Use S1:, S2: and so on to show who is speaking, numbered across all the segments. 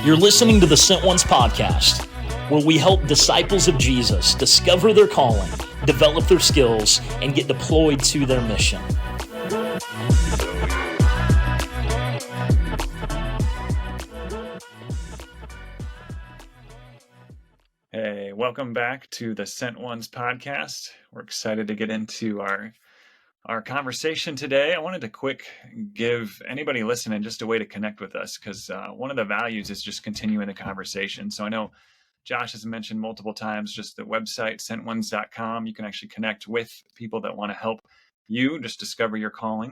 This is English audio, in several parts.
S1: You're listening to the Sent Ones podcast, where we help disciples of Jesus discover their calling, develop their skills, and get deployed to their mission.
S2: Hey, welcome back to the Sent Ones podcast. We're excited to get into our conversation today. I wanted to give anybody listening just a way to connect with us, because one of the values is just continuing the conversation. So I know Josh has mentioned multiple times just the website, sentones.com. You can actually connect with people that want to help you just discover your calling.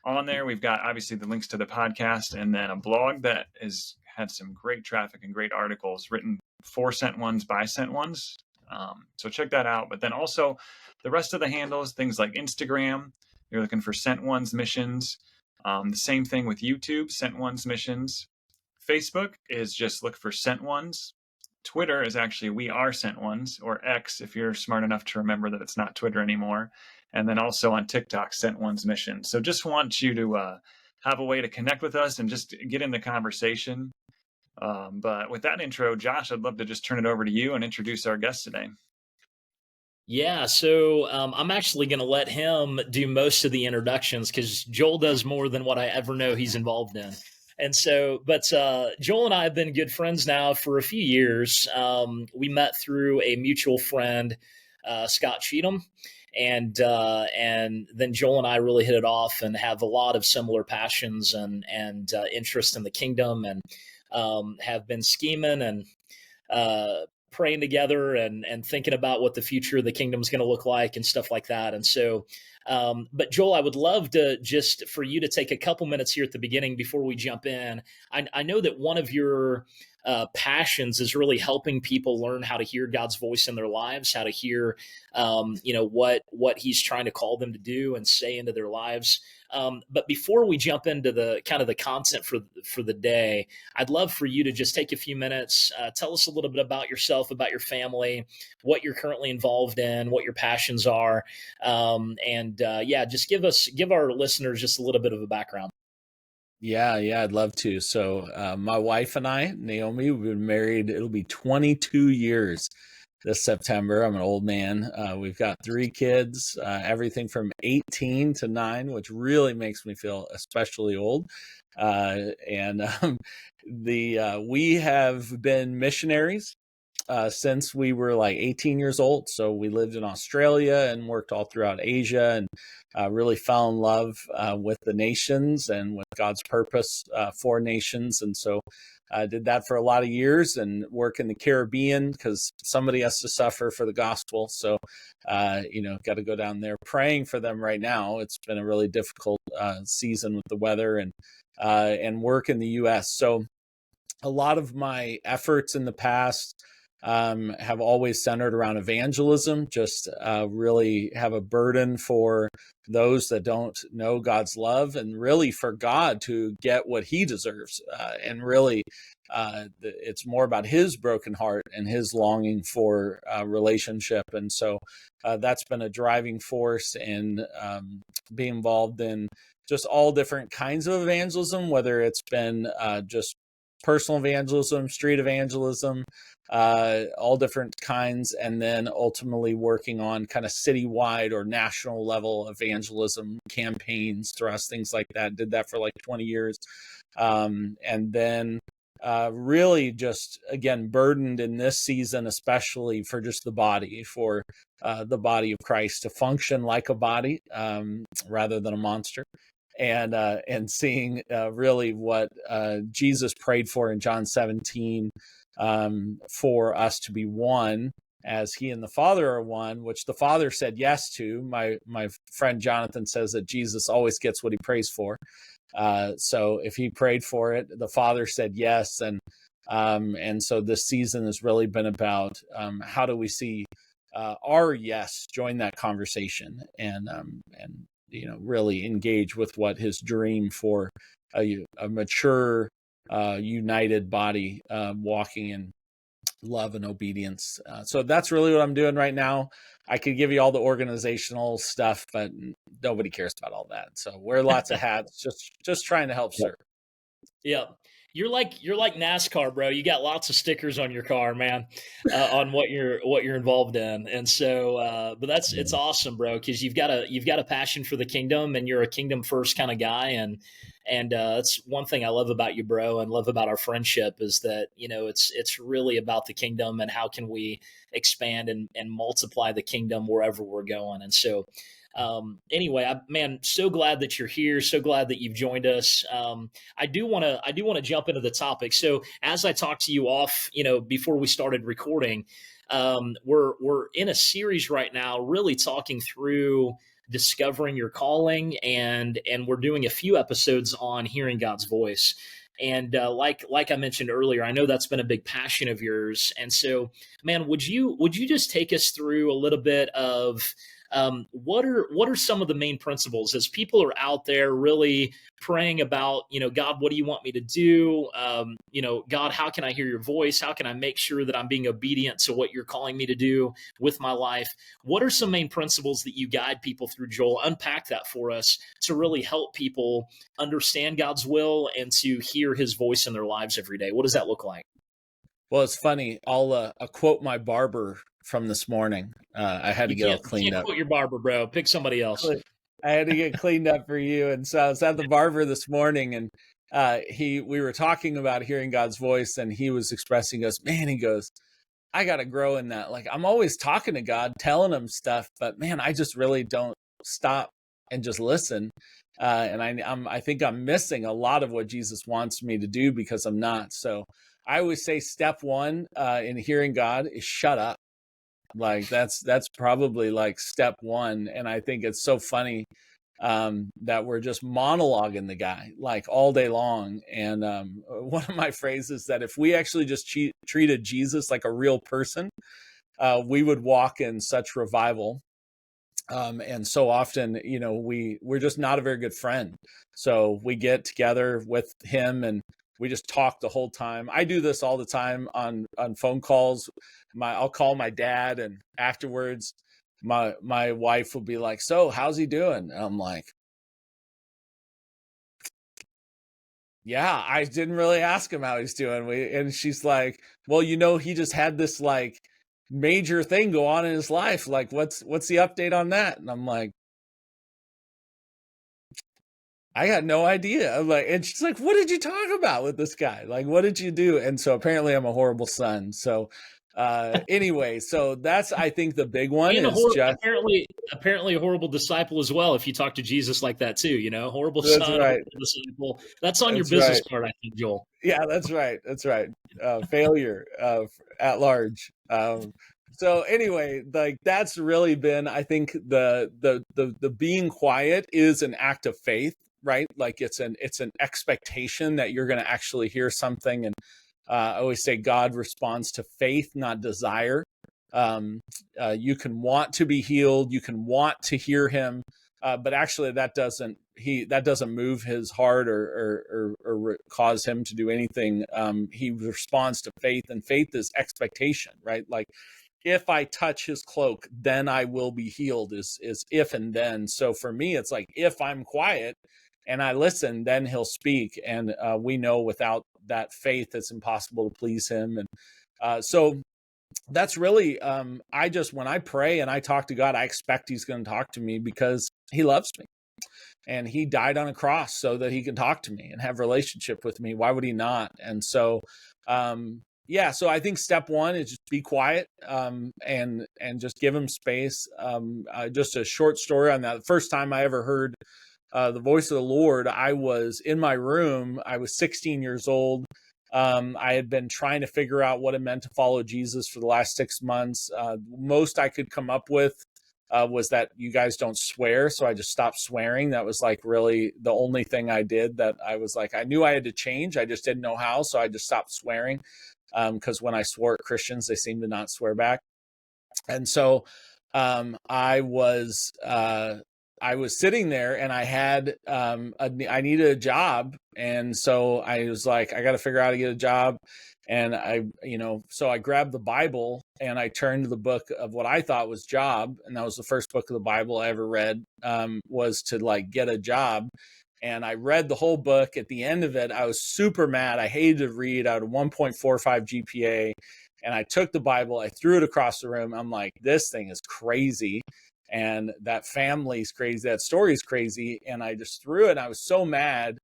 S2: On there, we've got obviously the links to the podcast and then a blog that has had some great traffic and great articles written for Sent Ones by Sent Ones. So check that out. But then also the rest of the handles, things like Instagram, you're looking for Sent Ones Missions. The same thing with YouTube, Sent Ones Missions. Facebook is just look for Sent Ones. Twitter is actually We Are Sent Ones, or X if you're smart enough to remember that it's not Twitter anymore. And then also on TikTok, Sent Ones Mission. So just want you to have a way to connect with us and just get in the conversation. But with that intro, Josh, I'd love to just turn it over to you and introduce our guest today.
S1: Yeah, so I'm actually going to let him do most of the introductions because Joel does more than what I ever know he's involved in. And so, but Joel and I have been good friends now for a few years. We met through a mutual friend, Scott Cheatham. And then Joel and I really hit it off and have a lot of similar passions and interest in the kingdom, and have been scheming and praying together and thinking about what the future of the kingdom is going to look like and stuff like that. And so, but Joel, I would love to just for you to take a couple minutes here at the beginning before we jump in. I know that one of your passions is really helping people learn how to hear God's voice in their lives, how to hear, what He's trying to call them to do and say into their lives. But before we jump into the kind of the content for the day, I'd love for you to just take a few minutes, tell us a little bit about yourself, about your family, what you're currently involved in, what your passions are, just give our listeners just a little bit of a background.
S3: Yeah, I'd love to. So my wife and I, Naomi, we've been married. It'll be 22 years this September. I'm an old man. We've got 3 kids, everything from 18 to 9, which really makes me feel especially old. We have been missionaries since we were like 18 years old. So we lived in Australia and worked all throughout Asia, and really fell in love with the nations and with God's purpose for nations. And so I did that for a lot of years and work in the Caribbean because somebody has to suffer for the gospel. So, got to go down there praying for them right now. It's been a really difficult season with the weather and work in the U.S. So a lot of my efforts in the past have always centered around evangelism, just really have a burden for those that don't know God's love, and really for God to get what He deserves. And really, it's more about His broken heart and His longing for relationship. And so that's been a driving force in being involved in just all different kinds of evangelism, whether it's been just personal evangelism, street evangelism, all different kinds, and then ultimately working on kind of citywide or national level evangelism campaigns, thrusts, things like that. Did that for like 20 years. And then really just, again, burdened in this season, especially for just the body of Christ to function like a body rather than a monster. And seeing really what Jesus prayed for in John 17 for us to be one as He and the Father are one, which the Father said yes to. My friend Jonathan says that Jesus always gets what He prays for. So if He prayed for it, the Father said yes. And so this season has really been about how do we see our yes join that conversation and really engage with what His dream for a mature, united body walking in love and obedience. So that's really what I'm doing right now. I could give you all the organizational stuff, but nobody cares about all that. So wear lots of hats, just trying to help serve.
S1: Yeah. you're like NASCAR, bro. You got lots of stickers on your car, man, on what you're involved in, and so, but it's awesome, bro, because you've got a passion for the kingdom, and you're a kingdom first kind of guy, and that's one thing I love about you, bro, and love about our friendship is that it's really about the kingdom and how can we expand and multiply the kingdom wherever we're going, and so. Anyway, man, so glad that you're here. So glad that you've joined us. I do want to jump into the topic. So as I talked to you off, before we started recording, we're in a series right now, really talking through discovering your calling, and we're doing a few episodes on hearing God's voice. And like I mentioned earlier, I know that's been a big passion of yours. And so, man, would you just take us through a little bit of what are some of the main principles as people are out there really praying about, God, what do you want me to do? God, how can I hear your voice? How can I make sure that I'm being obedient to what you're calling me to do with my life? What are some main principles that you guide people through, Joel? Unpack that for us to really help people understand God's will and to hear his voice in their lives every day. What does that look like?
S3: Well, it's funny. I'll quote my barber from this morning. I had to
S1: You
S3: get all
S1: can't you
S3: cleaned
S1: can't
S3: up.
S1: quote your barber, bro. Pick somebody else.
S3: I had to get cleaned up for you, and so I was at the barber this morning, and we were talking about hearing God's voice, and he was expressing us, man. He goes, I got to grow in that. Like I'm always talking to God, telling him stuff, but man, I just really don't stop and just listen. And I think I'm missing a lot of what Jesus wants me to do because I'm not. So I always say step one in hearing God is shut up. Like that's probably like step one. And I think it's so funny that we're just monologuing the guy like all day long. And one of my phrases that if we actually just treated Jesus like a real person, we would walk in such revival. And so often, we're just not a very good friend. So we get together with him and we just talk the whole time. I do this all the time on phone calls. I'll call my dad, and afterwards, my wife will be like, "So, how's he doing?" And I'm like, "Yeah, I didn't really ask him how he's doing." And she's like, "Well, he just had this like major thing go on in his life. Like, what's the update on that?" And I'm like, I got no idea. I'm like, and she's like, "What did you talk about with this guy? Like, what did you do?" And so apparently I'm a horrible son. So anyway, so that's, I think, the big one
S1: And
S3: is just,
S1: apparently a horrible disciple as well. If you talk to Jesus like that too, horrible
S3: that's
S1: son,
S3: right.
S1: horrible disciple. That's on your
S3: That's
S1: business
S3: right.
S1: card, I think, Joel.
S3: Yeah, that's right. That's right. Failure at large. So anyway, like that's really been, I think, the being quiet is an act of faith, right? Like it's an expectation that you're going to actually hear something. And I always say God responds to faith, not desire. You can want to be healed, you can want to hear him, but actually that doesn't move his heart or cause him to do anything. He responds to faith, and faith is expectation, right? Like if I touch his cloak, then I will be healed is if and then. So for me, it's like if I'm quiet and I listen, then he'll speak. And we know without that faith, it's impossible to please him. And so that's really, when I pray and I talk to God, I expect he's going to talk to me because he loves me. And he died on a cross so that he can talk to me and have a relationship with me. Why would he not? And so, so I think step one is just be quiet, and just give him space. Just a short story on that. The first time I ever heard the voice of the Lord, I was in my room. I was 16 years old. I had been trying to figure out what it meant to follow Jesus for the last 6 months. Most I could come up with was that you guys don't swear. So I just stopped swearing. That was like really the only thing I did that I was like, I knew I had to change. I just didn't know how. So I just stopped swearing because when I swore at Christians, they seemed to not swear back. And so I was sitting there and I had I needed a job, and so I was like, I got to figure out how to get a job. And so I grabbed the Bible and I turned to the book of what I thought was Job, and that was the first book of the Bible I ever read, was to like get a job. And I read the whole book. At the end of it, I was super mad. I hated to read. I had a 1.45 GPA. And I took the Bible, I threw it across the room. I'm like, this thing is crazy. And that family's crazy. That story's crazy. And I just threw it. And I was so mad.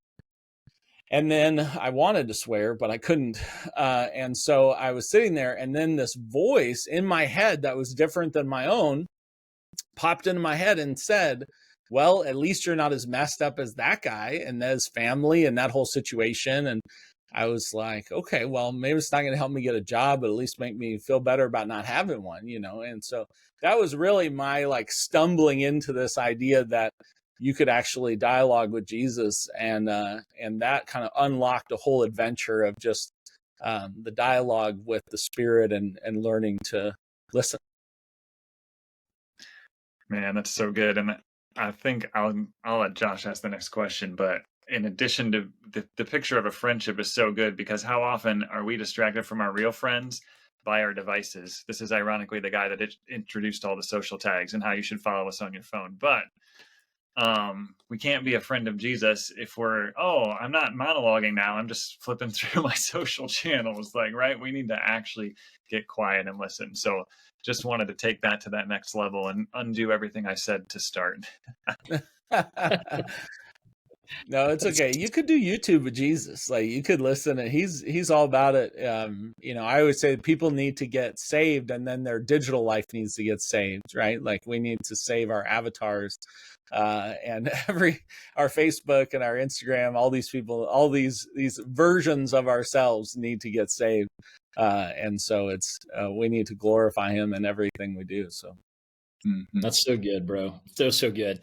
S3: And then I wanted to swear, but I couldn't. And so I was sitting there. And then this voice in my head that was different than my own popped into my head and said, well, at least you're not as messed up as that guy and his family and that whole situation. And I was like, okay, well, maybe it's not going to help me get a job, but at least make me feel better about not having one, you know? And so that was really my like stumbling into this idea that you could actually dialogue with Jesus, and that kind of unlocked a whole adventure of just the dialogue with the Spirit and learning to listen.
S2: Man, that's so good. And I think I'll let Josh ask the next question. But in addition to the picture of a friendship is so good, because how often are we distracted from our real friends by our devices? This is ironically the guy that introduced all the social tags and how you should follow us on your phone. But we can't be a friend of Jesus if I'm not monologuing now, I'm just flipping through my social channels. Like, right, we need to actually get quiet and listen. So just wanted to take that to that next level and undo everything I said to start.
S3: No, it's okay. You could do YouTube with Jesus. Like, you could listen, and he's all about it. You know, I always say people need to get saved, and then their digital life needs to get saved, right? Like, we need to save our avatars, and our Facebook and our Instagram, all these people, all these versions of ourselves need to get saved. And so we need to glorify him in everything we do. So
S1: That's so good, bro. So good.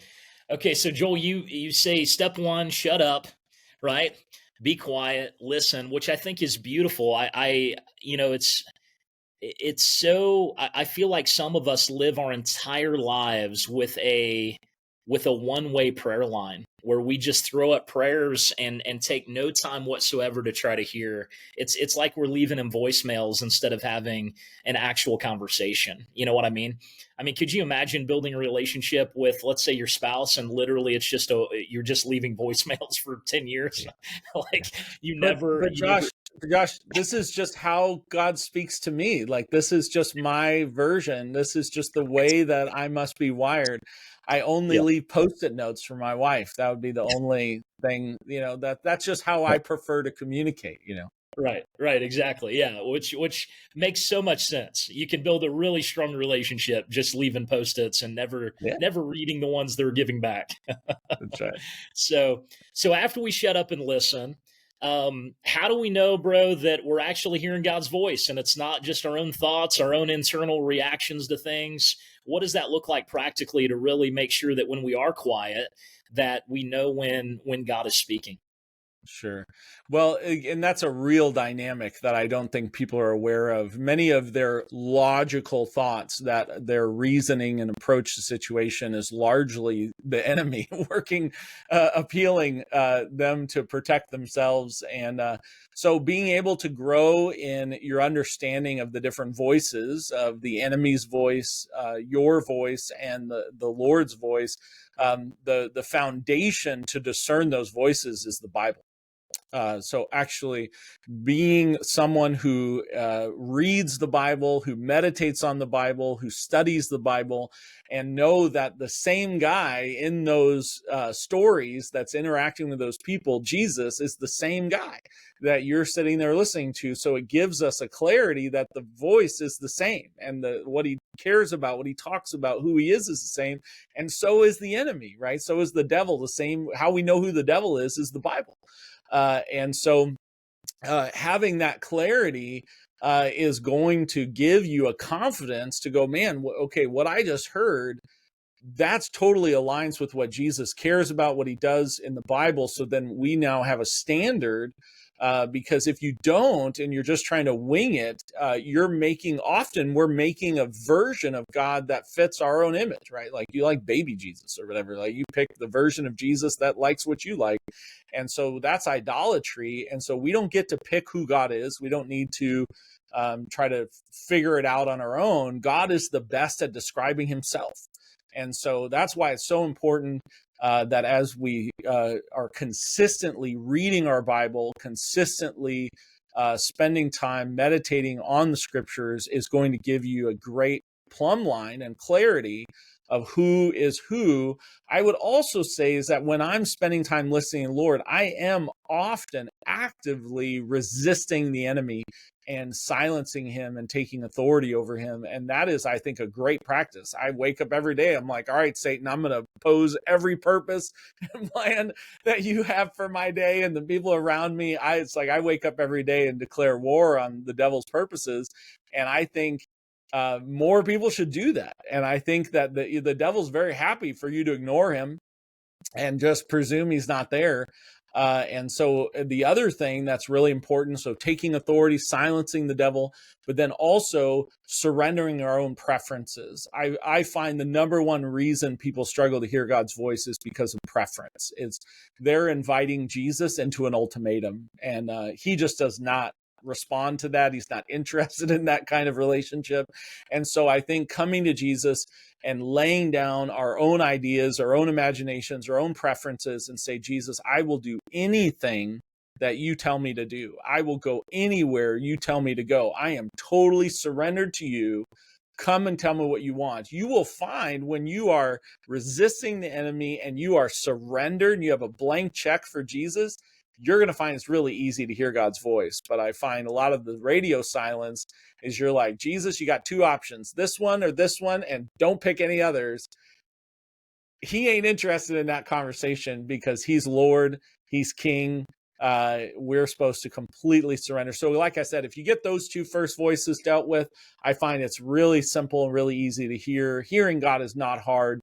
S1: Okay, so Joel, you say step one, shut up, right? Be quiet, listen, which I think is beautiful. I you know, it's so I feel like some of us live our entire lives with a one-way prayer line where we just throw up prayers and take no time whatsoever to try to hear. It's like we're leaving in voicemails instead of having an actual conversation. You know what I mean? I mean, could you imagine building a relationship with, let's say, your spouse, and literally it's just you're just leaving voicemails for 10 years? Like,
S3: but Josh, this is just how God speaks to me. Like, this is just my version. This is just the way that I must be wired. I only leave Post-it notes for my wife. That would be the only thing, you know, that's just how I prefer to communicate, you know.
S1: Right, exactly. Yeah, which makes so much sense. You can build a really strong relationship just leaving post-its and never reading the ones they're giving back.
S3: That's right.
S1: So after we shut up and listen, how do we know, bro, that we're actually hearing God's voice and it's not just our own thoughts, our own internal reactions to things? What does that look like practically to really make sure that when we are quiet, that we know when God is speaking?
S3: Sure. Well, and that's a real dynamic that I don't think people are aware of. Many of their logical thoughts, that their reasoning and approach to situation is largely the enemy working, appealing them to protect themselves. And so being able to grow in your understanding of the different voices of the enemy's voice, your voice, and the Lord's voice, the foundation to discern those voices is the Bible. So actually being someone who reads the Bible, who meditates on the Bible, who studies the Bible, and know that the same guy in those stories that's interacting with those people, Jesus, is the same guy that you're sitting there listening to. So it gives us a clarity that the voice is the same, and what he cares about, what he talks about, who he is the same. And so is the enemy, right? So is the devil the same. How we know who the devil is the Bible. And so having that clarity is going to give you a confidence to go, man, okay, what I just heard, that's totally aligns with what Jesus cares about, what he does in the Bible. So then we now have a standard, because if you don't, and you're just trying to wing it, we're making a version of God that fits our own image, right? Like, you like baby Jesus or whatever, like you pick the version of Jesus that likes what you like. And so that's idolatry. And so we don't get to pick who God is. We don't need to try to figure it out on our own. God is the best at describing himself. And so that's why it's so important that as we are consistently reading our Bible, consistently spending time meditating on the scriptures is going to give you a great plumb line and clarity of who is who. I would also say is that when I'm spending time listening to the Lord, I am often actively resisting the enemy and silencing him and taking authority over him. And that is, I think, a great practice. I wake up every day. I'm like, all right, Satan, I'm going to oppose every purpose and plan that you have for my day and the people around me. It's like I wake up every day and declare war on the devil's purposes. And I think more people should do that. And I think that the devil's very happy for you to ignore him and just presume he's not there. And so the other thing that's really important, so taking authority, silencing the devil, but then also surrendering our own preferences. I find the number one reason people struggle to hear God's voice is because of preference. It's they're inviting Jesus into an ultimatum, and he just does not respond to that. He's not interested in that kind of relationship. And so I think coming to Jesus and laying down our own ideas, our own imaginations, our own preferences, and say, Jesus, I will do anything that you tell me to do. I will go anywhere you tell me to go. I am totally surrendered to you. Come and tell me what you want. You will find when you are resisting the enemy and you are surrendered and you have a blank check for Jesus, you're going to find it's really easy to hear God's voice. But I find a lot of the radio silence is you're like, Jesus, you got two options, this one or this one, and don't pick any others. He ain't interested in that conversation because he's Lord, he's King. We're supposed to completely surrender. So like I said, if you get those two first voices dealt with, I find it's really simple and really easy to hear. Hearing God is not hard.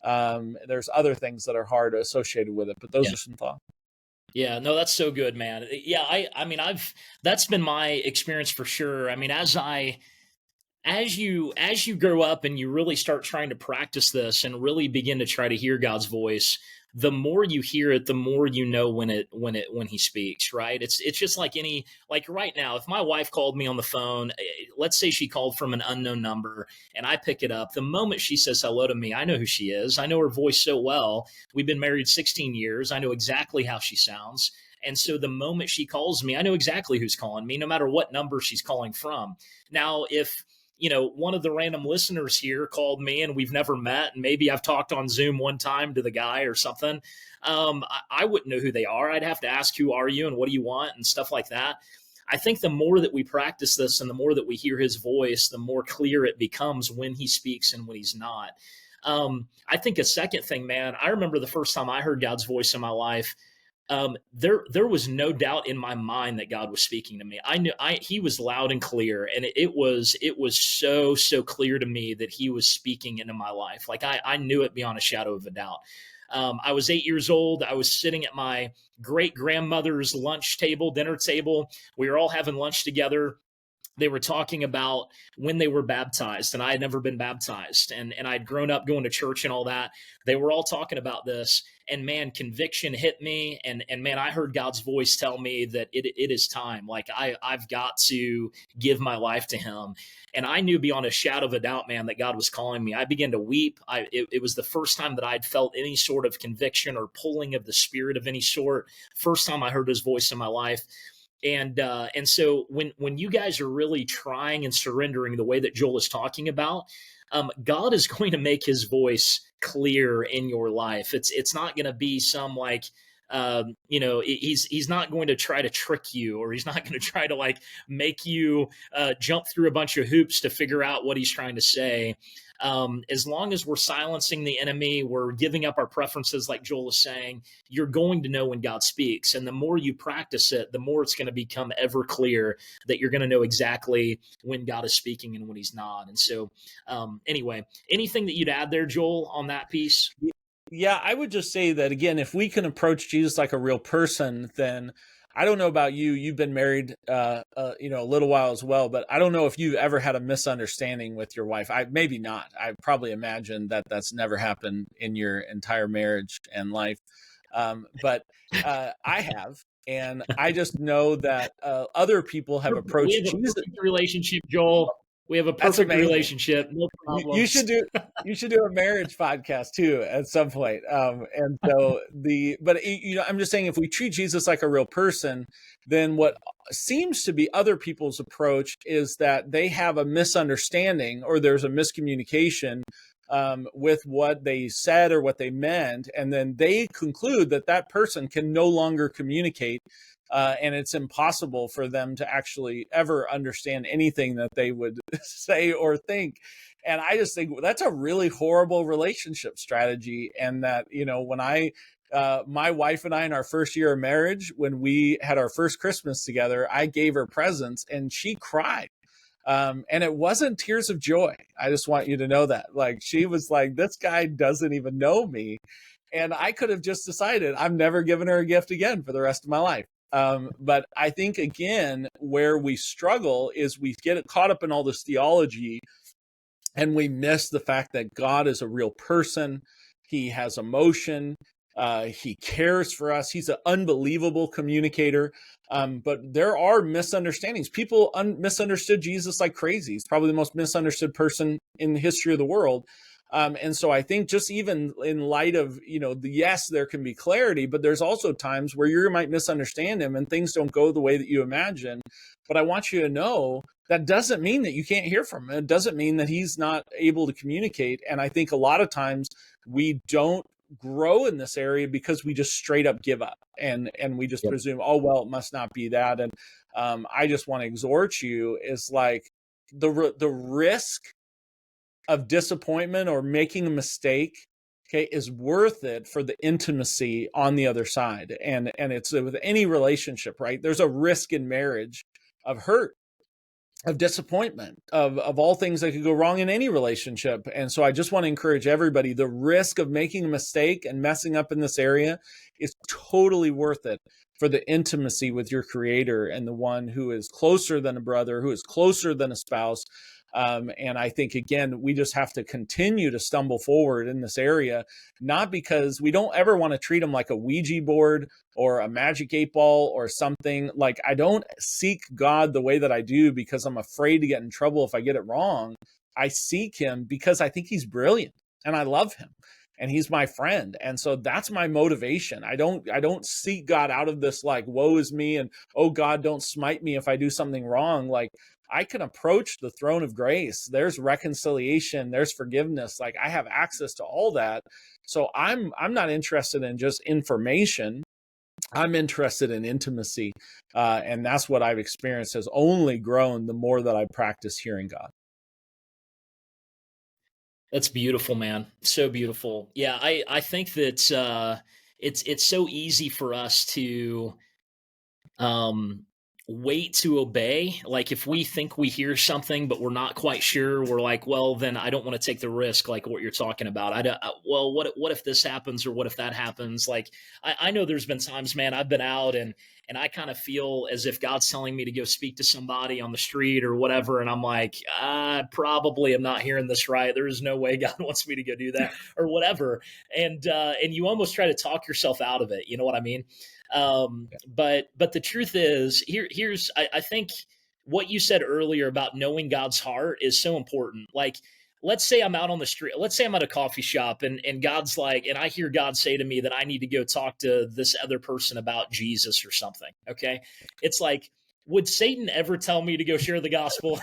S3: There's other things that are hard associated with it, but those are some thoughts.
S1: Yeah, no, that's so good, man. Yeah, I mean, that's been my experience for sure. I mean, as you grow up and you really start trying to practice this and really begin to try to hear God's voice, the more you hear it, the more you know when he speaks, right? It's just like like right now, if my wife called me on the phone, let's say she called from an unknown number and I pick it up, the moment she says hello to me, I know who she is. I know her voice so well. We've been married 16 years. I know exactly how she sounds. And so the moment she calls me, I know exactly who's calling me, no matter what number she's calling from. Now, if one of the random listeners here called me and we've never met, and maybe I've talked on Zoom one time to the guy or something, I wouldn't know who they are. I'd have to ask, who are you and what do you want and stuff like that. I think the more that we practice this and the more that we hear his voice, the more clear it becomes when he speaks and when he's not. I think a second thing, man, I remember the first time I heard God's voice in my life. There was no doubt in my mind that God was speaking to me. I knew he was loud and clear, and it was so clear to me that he was speaking into my life. Like I knew it beyond a shadow of a doubt. I was 8 years old. I was sitting at my great grandmother's dinner table. We were all having lunch together. They were talking about when they were baptized, and I had never been baptized, and I'd grown up going to church and all that. They were all talking about this, and man, conviction hit me, and man, I heard God's voice tell me that it is time. Like I've got to give my life to him. And I knew beyond a shadow of a doubt, man, that God was calling me. I began to weep. It was the first time that I'd felt any sort of conviction or pulling of the spirit of any sort. First time I heard his voice in my life. And so when you guys are really trying and surrendering the way that Joel is talking about, God is going to make his clear in your life. It's not going to be some like, he's not going to try to trick you, or he's not going to try to like make you jump through a bunch of hoops to figure out what he's trying to say. As long as we're silencing the enemy, we're giving up our preferences, like Joel is saying, you're going to know when God speaks. And the more you practice it, the more it's going to become ever clear that you're going to know exactly when God is speaking and when he's not. And so, anyway, anything that you'd add there, Joel, on that piece?
S3: Yeah, I would just say that, again, if we can approach Jesus like a real person, then I don't know about you. You've been married, a little while as well, but I don't know if you've ever had a misunderstanding with your wife. Maybe not. I probably imagine that that's never happened in your entire marriage and life. But I have, and I just know that other people have approached
S1: We have a
S3: Jesus.
S1: perfect relationship, Joel. We have a
S3: That's
S1: perfect
S3: amazing.
S1: relationship, no
S3: You
S1: problems.
S3: should do a marriage podcast too at some point. And so but I'm just saying, if we treat Jesus like a real person, then what seems to be other people's approach is that they have a misunderstanding, or there's a miscommunication with what they said or what they meant, and then they conclude that that person can no longer communicate. And it's impossible for them to actually ever understand anything that they would say or think. And I just think that's a really horrible relationship strategy. And that, when my wife and I, in our first year of marriage, when we had our first Christmas together, I gave her presents and she cried. And it wasn't tears of joy. I just want you to know that. Like, she was like, this guy doesn't even know me. And I could have just decided I'm never giving her a gift again for the rest of my life. But I think, again, where we struggle is we get caught up in all this theology, and we miss the fact that God is a real person. He has emotion. He cares for us. He's an unbelievable communicator. But there are misunderstandings. People misunderstood Jesus like crazy. He's probably the most misunderstood person in the history of the world. And so I think, just even in light of, yes, there can be clarity, but there's also times where you might misunderstand him and things don't go the way that you imagine. But I want you to know that doesn't mean that you can't hear from him. It doesn't mean that he's not able to communicate. And I think a lot of times we don't grow in this area because we just straight up give up, and we just presume, oh, well, it must not be that. And I just want to exhort you, is like, the risk of disappointment or making a mistake, okay, is worth it for the intimacy on the other side. And it's with any relationship, right? There's a risk in marriage of hurt, of disappointment, of all things that could go wrong in any relationship. And so I just want to encourage everybody, the risk of making a mistake and messing up in this area is totally worth it for the intimacy with your Creator, and the one who is closer than a brother, who is closer than a spouse. And I think, again, we just have to continue to stumble forward in this area, not because we don't ever want to treat them like a Ouija board or a magic 8 ball or something. Like, I don't seek God the way that I do because I'm afraid to get in trouble if I get it wrong. I seek him because I think he's brilliant and I love him and he's my friend. And so that's my motivation. I don't seek God out of this, like, woe is me, and, oh God, don't smite me if I do something wrong. Like, I can approach the throne of grace. There's reconciliation, there's forgiveness. Like, I have access to all that. So I'm not interested in just information. I'm interested in intimacy. And that's what I've experienced has only grown the more that I practice hearing God.
S1: That's beautiful, man. So beautiful. Yeah, I think that it's so easy for us to um wait to obey. Like, if we think we hear something but we're not quite sure, we're like, well, then I don't want to take the risk, like what you're talking about. Well, what if this happens, or what if that happens? Like, I know there's been times, man, I've been out, and I kind of feel as if God's telling me to go speak to somebody on the street or whatever, and I'm like, I probably am not hearing this right. There is no way God wants me to go do that, or whatever. And you almost try to talk yourself out of it, you know what I mean? But the truth is, here's I think what you said earlier about knowing God's heart is so important. Like, let's say I'm out on the street, let's say I'm at a coffee shop, and God's like, and I hear God say to me that I need to go talk to this other person about Jesus or something. Okay. It's like, would Satan ever tell me to go share the gospel?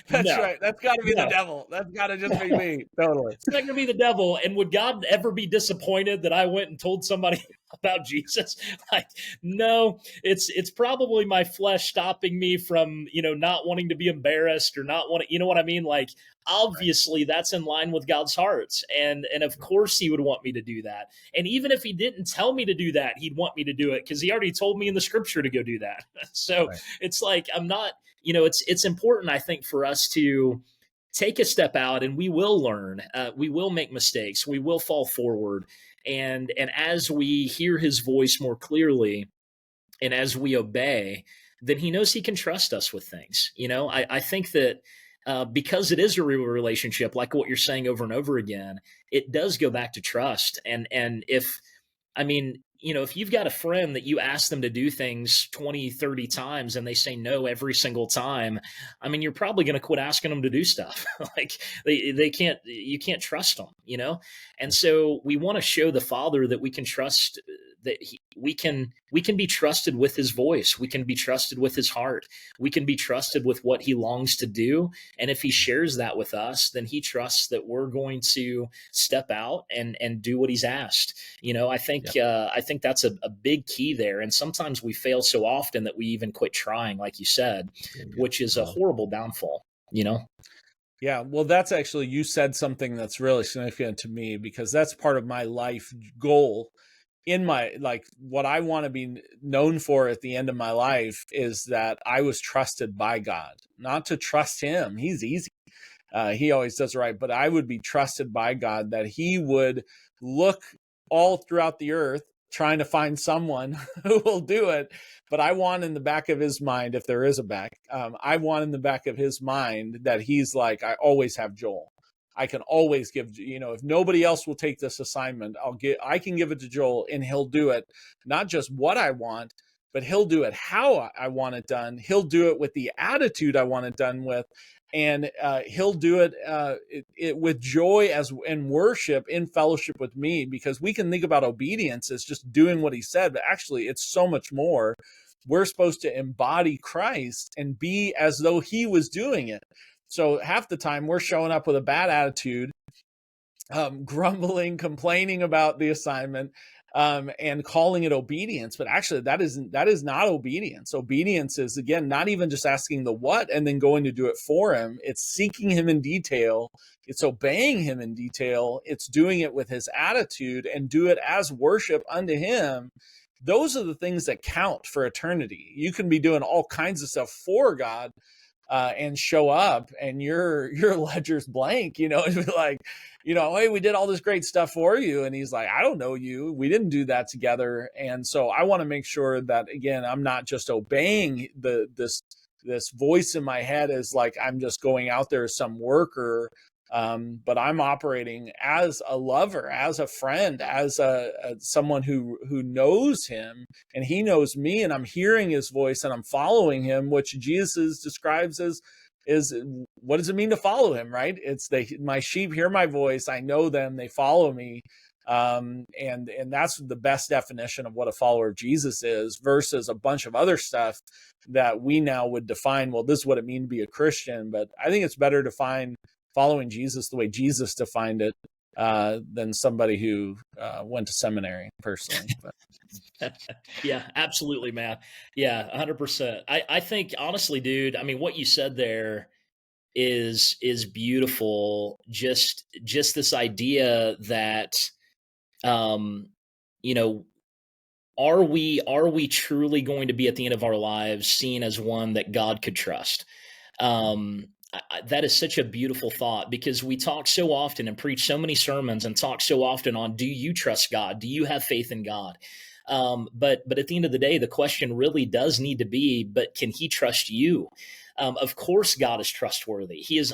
S3: That's
S1: No,
S3: right. That's got to be the
S1: no.
S3: devil. That's got to just be me. Totally.
S1: It's not going to be the devil. And would God ever be disappointed that I went and told somebody about Jesus? Like, no, it's probably my flesh stopping me from, not wanting to be embarrassed, or not wanting, you know what I mean? Like, obviously that's in line with God's heart. And of course he would want me to do that. And even if he didn't tell me to do that, he'd want me to do it because he already told me in the scripture to go do that. So
S3: Right.
S1: it's like, I'm not, it's important, I think, for us to take a step out, and we will learn. We will make mistakes. We will fall forward. And as we hear his voice more clearly, and as we obey, then he knows he can trust us with things. I think that because it is a real relationship, like what you're saying over and over again, it does go back to trust. And if, I mean, if you've got a friend that you ask them to do things 20, 30 times and they say no every single time, I mean, you're probably going to quit asking them to do stuff. Like they can't, you can't trust them. And so we want to show the Father that we can trust, we can be trusted with his voice. We can be trusted with his heart. We can be trusted with what he longs to do. And if he shares that with us, then he trusts that we're going to step out and do what he's asked. I think that's a big key there. And sometimes we fail so often that we even quit trying, like you said, which is a horrible downfall.
S3: Yeah, well, that's actually, you said something that's really significant to me, because that's part of my life goal. In my, like, what I want to be known for at the end of my life is that I was trusted by God. Not to trust him, he's easy. He always does right, but I would be trusted by God, that he would look all throughout the earth trying to find someone who will do it. But I want in the back of his mind, if there is a back, I want in the back of his mind that he's like, I always have Joel. I can always give, if nobody else will take this assignment, I can give it to Joel, and he'll do it. Not just what I want, but he'll do it how I want it done. He'll do it with the attitude I want it done with. And he'll do it with joy and worship in fellowship with me, because we can think about obedience as just doing what he said, but actually it's so much more. We're supposed to embody Christ and be as though he was doing it. So half the time we're showing up with a bad attitude, grumbling, complaining about the assignment, and calling it obedience. But actually that is not obedience. Obedience is, again, not even just asking the what and then going to do it for him. It's seeking him in detail. It's obeying him in detail. It's doing it with his attitude and do it as worship unto him. Those are the things that count for eternity. You can be doing all kinds of stuff for God, and show up and your ledger's blank, and be like, hey, we did all this great stuff for you. And he's like, I don't know you. We didn't do that together. And so I want to make sure that, again, I'm not just obeying this voice in my head as like I'm just going out there as some worker, but I'm operating as a lover, as a friend, as someone who knows him, and he knows me, and I'm hearing his voice and I'm following him, which Jesus describes as is what does it mean to follow him, right? It's my sheep hear my voice, I know them, they follow me. And that's the best definition of what a follower of Jesus is, versus a bunch of other stuff that we now would define, well, this is what it means to be a Christian. But I think it's better to find following Jesus the way Jesus defined it, than somebody who went to seminary, personally.
S1: Yeah, absolutely, man. Yeah, 100%. I think, honestly, dude, I mean, what you said there is beautiful. Just this idea that, um, you know, are we truly going to be at the end of our lives seen as one that God could trust? That is such a beautiful thought, because we talk so often and preach so many sermons and talk so often on, do you trust God? Do you have faith in God? But at the end of the day, the question really does need to be, but can he trust you? Of course, God is trustworthy. He is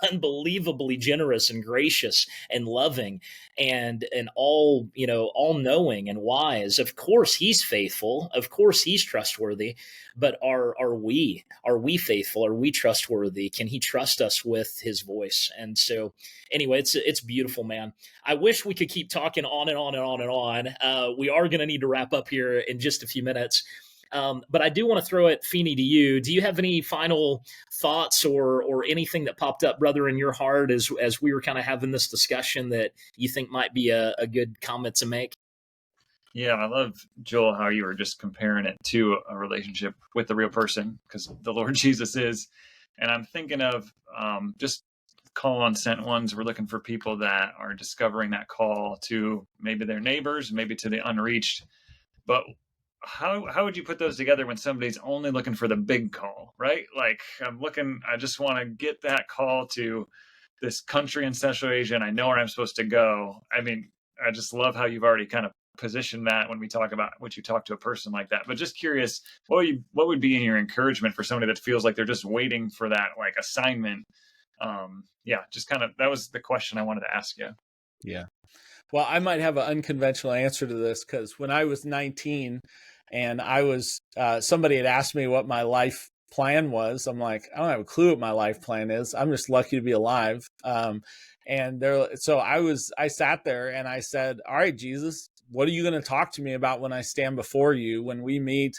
S1: unbelievably generous and gracious and loving and all knowing and wise. Of course, He's faithful. Of course, He's trustworthy. But are we faithful? Are we trustworthy? Can He trust us with His voice? And so, anyway, it's beautiful, man. I wish we could keep talking on and on and on and on. We are going to need to wrap up here in just a few minutes. But I do want to throw it, Feeney, to you. Do you have any final thoughts or anything that popped up, brother, in your heart as we were kind of having this discussion that you think might be a good comment to make?
S2: Yeah, I love, Joel, how you were just comparing it to a relationship with the real person, because the Lord Jesus is. And I'm thinking of just call on sent ones. We're looking for people that are discovering that call to maybe their neighbors, maybe to the unreached. But how would you put those together when somebody's only looking for the big call, right? Like, I just want to get that call to this country in Central Asia, and I know where I'm supposed to go. I mean, I just love how you've already kind of positioned that when we talk about what you talk to a person like that. But just curious, what would be in your encouragement for somebody that feels like they're just waiting for that like assignment? Yeah, just kind of, that was the question I wanted to ask you.
S3: Yeah. Well, I might have an unconventional answer to this, because when I was 19 and I was, somebody had asked me what my life plan was. I'm like, I don't have a clue what my life plan is. I'm just lucky to be alive. So I sat there and I said, all right, Jesus, what are you going to talk to me about when I stand before you, when we meet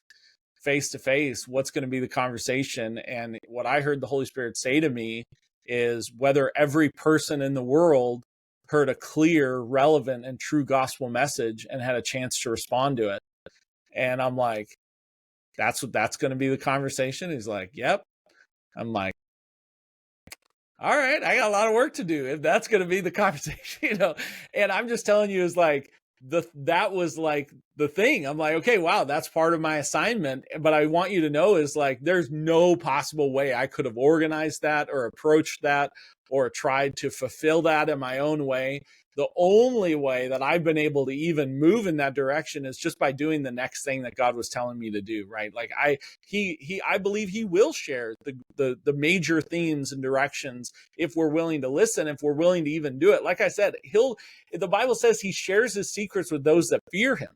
S3: face to face? What's going to be the conversation? And what I heard the Holy Spirit say to me is whether every person in the world heard a clear, relevant, and true gospel message and had a chance to respond to it. And I'm like, that's going to be the conversation. He's like, yep. I'm like, all right, I got a lot of work to do if that's going to be the conversation. And I'm just telling you, is like, that was like the thing. I'm like, okay, wow, that's part of my assignment. But I want you to know is like, there's no possible way I could have organized that or approached that or tried to fulfill that in my own way. The only way that I've been able to even move in that direction is just by doing the next thing that God was telling me to do. Right. Like I believe he will share the major themes and directions if we're willing to listen, if we're willing to even do it. Like I said, the Bible says he shares his secrets with those that fear him.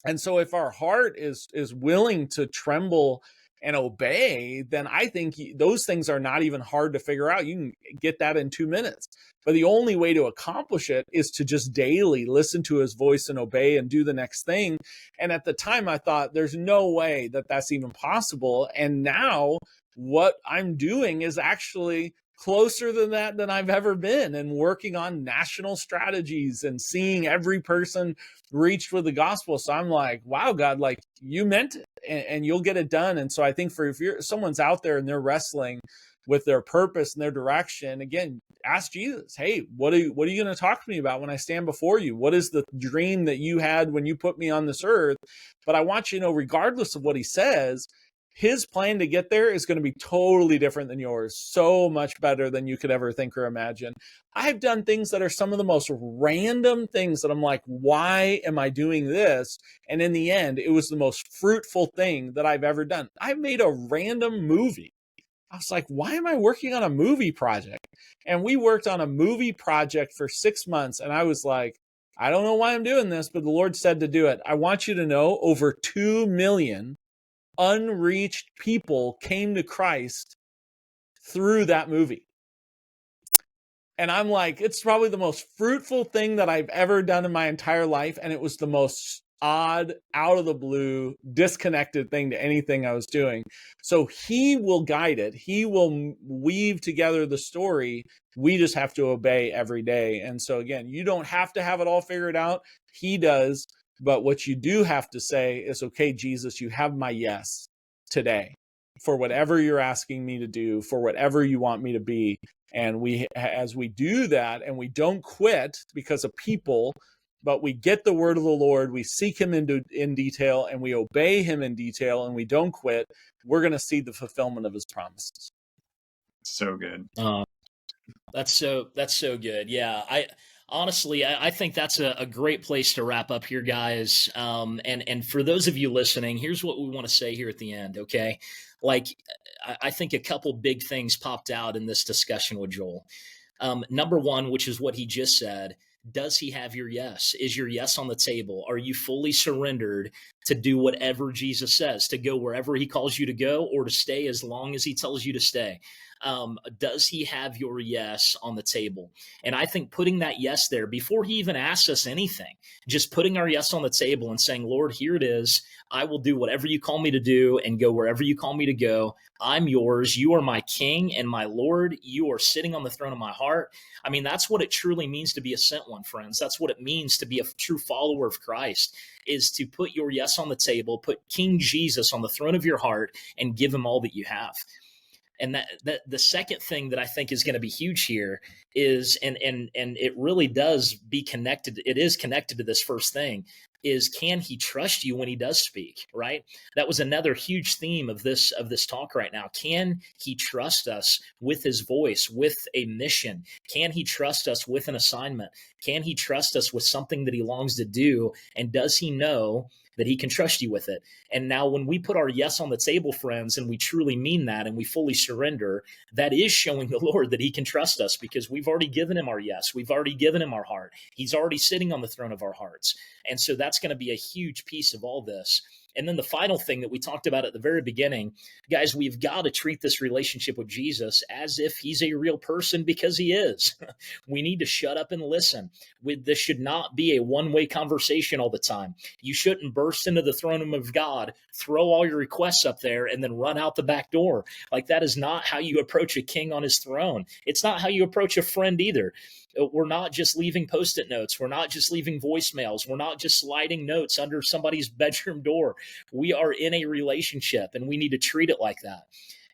S3: And so if our heart is willing to tremble and obey, then I think those things are not even hard to figure out. You can get that in 2 minutes. But the only way to accomplish it is to just daily listen to his voice and obey and do the next thing. And at the time I thought there's no way that that's even possible. And now what I'm doing is actually closer than that than I've ever been, and working on national strategies and seeing every person reached with the gospel. So I'm like, wow, God, like you meant it, and you'll get it done. And so I think if someone's out there and they're wrestling with their purpose and their direction, again, ask Jesus, hey, what are you going to talk to me about when I stand before you? What is the dream that you had when you put me on this earth? But I want you to know, regardless of what he says, his plan to get there is going to be totally different than yours. So much better than you could ever think or imagine. I've done things that are some of the most random things that I'm like, why am I doing this? And in the end, it was the most fruitful thing that I've ever done. I made a random movie. I was like, why am I working on a movie project? And we worked on a movie project for 6 months. And I was like, I don't know why I'm doing this, but the Lord said to do it. I want you to know over 2 million unreached people came to Christ through that movie. And I'm like, it's probably the most fruitful thing that I've ever done in my entire life. And it was the most odd, out of the blue, disconnected thing to anything I was doing. So he will guide it. He will weave together the story. We just have to obey every day. And so again, you don't have to have it all figured out. He does. But what you do have to say is, okay, Jesus, you have my yes today for whatever you're asking me to do, for whatever you want me to be. And as we do that, and we don't quit because of people, but we get the word of the Lord, we seek him in detail, and we obey him in detail, and we don't quit, we're going to see the fulfillment of his promises.
S2: So good.
S1: That's so good. Yeah. I think that's a great place to wrap up here, guys. And for those of you listening, here's what we want to say here at the end. Okay. Like, I think a couple big things popped out in this discussion with Joel. Number one, which is what he just said. Does he have your yes? Is your yes on the table? Are you fully surrendered to do whatever Jesus says, to go wherever he calls you to go, or to stay as long as he tells you to stay? Does he have your yes on the table? And I think putting that yes there before he even asks us anything, just putting our yes on the table and saying, Lord, here it is. I will do whatever you call me to do and go wherever you call me to go. I'm yours. You are my King and my Lord. You are sitting on the throne of my heart. I mean, that's what it truly means to be a sent one, friends. That's what it means to be a true follower of Christ, is to put your yes on the table, put King Jesus on the throne of your heart, and give him all that you have. And that the second thing that I think is going to be huge here is, and it really does be connected. It is connected to this first thing, is can he trust you when he does speak, right? That was another huge theme of this talk right now. Can he trust us with his voice, with a mission? Can he trust us with an assignment? Can he trust us with something that he longs to do? And does he know that he can trust you with it. And now when we put our yes on the table, friends, and we truly mean that and we fully surrender, that is showing the Lord that he can trust us because we've already given him our yes. We've already given him our heart. He's already sitting on the throne of our hearts. And so that's going to be a huge piece of all this. And then the final thing that we talked about at the very beginning, guys, we've got to treat this relationship with Jesus as if he's a real person because he is. We need to shut up and listen. This should not be a one-way conversation all the time. You shouldn't burst into the throne room of God, throw all your requests up there, and then run out the back door. Like that is not how you approach a king on his throne. It's not how you approach a friend either. We're not just leaving Post-it notes. We're not just leaving voicemails. We're not just sliding notes under somebody's bedroom door. We are in a relationship and we need to treat it like that.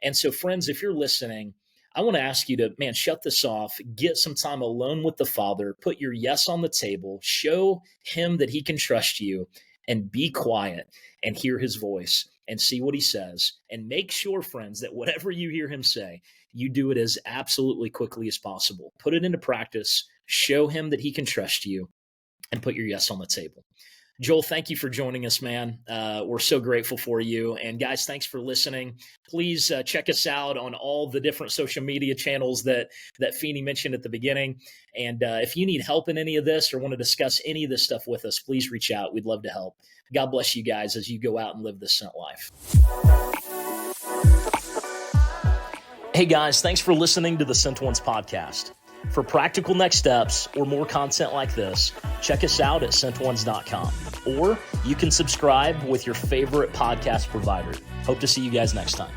S1: And so, friends, if you're listening, I want to ask you to, shut this off, get some time alone with the Father, put your yes on the table, show him that he can trust you, and be quiet and hear his voice and see what he says. And make sure, friends, that whatever you hear him say, you do it as absolutely quickly as possible. Put it into practice, show him that he can trust you, and put your yes on the table. Joel, thank you for joining us, man. We're so grateful for you. And guys, thanks for listening. Please check us out on all the different social media channels that Feeney mentioned at the beginning. And if you need help in any of this or want to discuss any of this stuff with us, please reach out. We'd love to help. God bless you guys as you go out and live this sent life. Hey guys, thanks for listening to the Sent Ones podcast. For practical next steps or more content like this, check us out at sentones.com, or you can subscribe with your favorite podcast provider. Hope to see you guys next time.